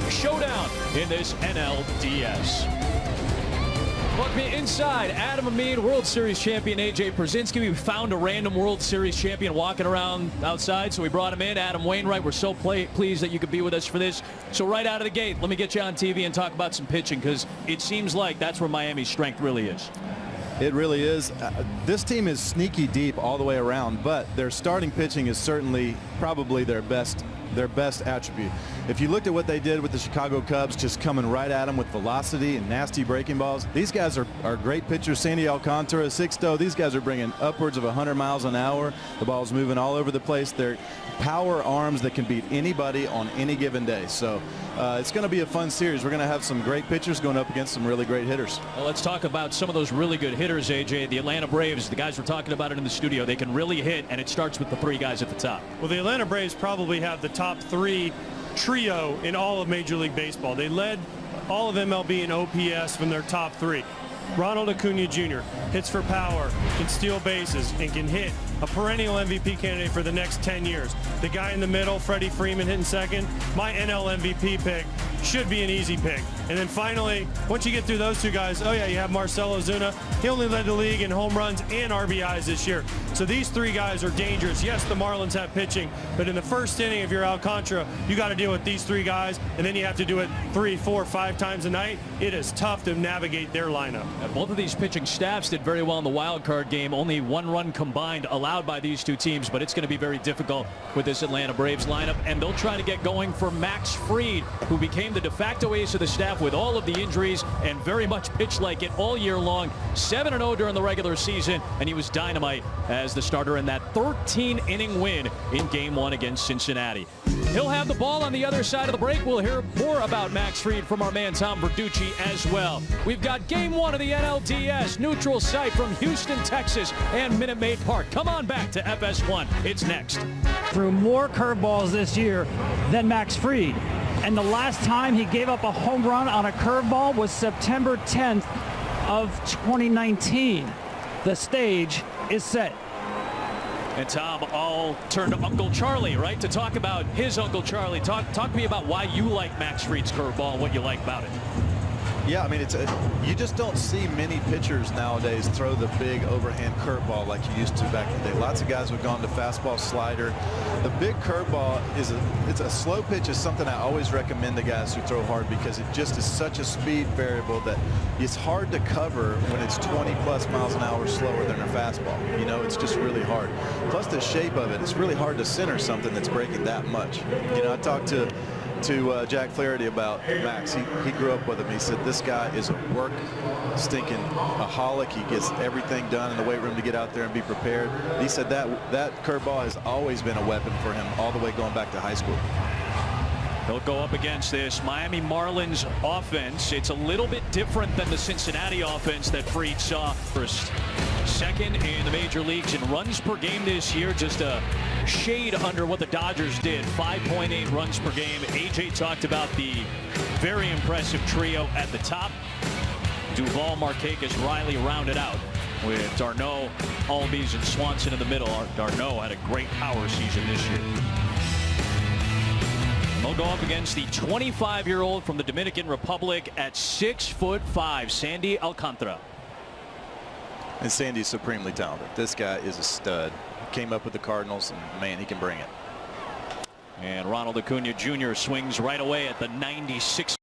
showdown in this NLDS. Look me inside. Adam Amin, World Series champion AJ Pierzynski. We found a random World Series champion walking around outside, so we brought him in. Adam Wainwright, we're so pleased that you could be with us for this. So right out of the gate, let me get you on TV and talk about some pitching, because it seems like that's where Miami's strength really is. It really is. This team is sneaky deep all the way around, but their starting pitching is certainly probably their best attribute. If you looked at what they did with the Chicago Cubs, just coming right at them with velocity and nasty breaking balls, these guys are great pitchers. Sandy Alcantara, Sixto, these guys are bringing upwards of 100 miles an hour. The ball's moving all over the place. They're power arms that can beat anybody on any given day. So it's going to be a fun series. We're going to have some great pitchers going up against some really great hitters. Well, let's talk about some of those really good hitters, AJ. The Atlanta Braves, the guys were talking about it in the studio, they can really hit, and it starts with the three guys at the top. Well, the Atlanta Braves probably have the top three trio in all of Major League Baseball. They led all of MLB in OPS from their top three. Ronald Acuna Jr. hits for power, can steal bases, and can hit, a perennial MVP candidate for the next 10 years. The guy in the middle, Freddie Freeman, hitting second. My NL MVP pick should be an easy pick. And then finally, once you get through those two guys, oh yeah, you have Marcell Ozuna. He only led the league in home runs and RBIs this year. So these three guys are dangerous. Yes, the Marlins have pitching, but in the first inning, if you're Alcantara, you got to deal with these three guys, and then you have to do it 3, 4, 5 times a night. It is tough to navigate their lineup. Both of these pitching staffs did very well in the wild card game. Only 1 run combined allowed by these two teams, but it's going to be very difficult with this Atlanta Braves lineup, and they'll try to get going for Max Fried, who became the de facto ace of the staff with all of the injuries and very much pitched like it all year long. 7-0 during the regular season, and he was dynamite as the starter in that 13-inning win in Game 1 against Cincinnati. He'll have the ball on the other side of the break. We'll hear more about Max Fried from our man Tom Verducci as well. We've got Game 1 of the NLDS, neutral site from Houston, Texas, and Minute Maid Park. Come on back to FS1. It's next. Threw more curveballs this year than Max Fried. And the last time he gave up a home run on a curveball was September 10th of 2019. The stage is set. And Tom, I'll turn to Uncle Charlie, right, to talk about his Uncle Charlie. Talk to me about why you like Max Fried's curveball and what you like about it. Yeah, I mean, you just don't see many pitchers nowadays throw the big overhand curveball like you used to back in the day. Lots of guys have gone to fastball, slider. The big curveball it's a slow pitch is something I always recommend to guys who throw hard, because it just is such a speed variable that it's hard to cover when it's 20+ miles an hour slower than a fastball. You know, it's just really hard. Plus the shape of it, it's really hard to center something that's breaking that much. You know, I talked to Jack Flaherty about Max. He grew up with him. He said this guy is a work stinking aholic. He gets everything done in the weight room to get out there and be prepared. He said that curveball has always been a weapon for him all the way going back to high school. He'll go up against this Miami Marlins offense. It's a little bit different than the Cincinnati offense that Fried saw. First, second in the major leagues in runs per game this year, just a shade under what the Dodgers did, 5.8 runs per game. AJ talked about the very impressive trio at the top. Duvall, Markakis, Riley rounded out with Darno, Albies, and Swanson in the middle. Darno had a great power season this year. They'll go up against the 25-year-old from the Dominican Republic at 6'5", Sandy Alcantara. And Sandy's supremely talented. This guy is a stud. Came up with the Cardinals, and man, he can bring it. And Ronald Acuna Jr. swings right away at the 96.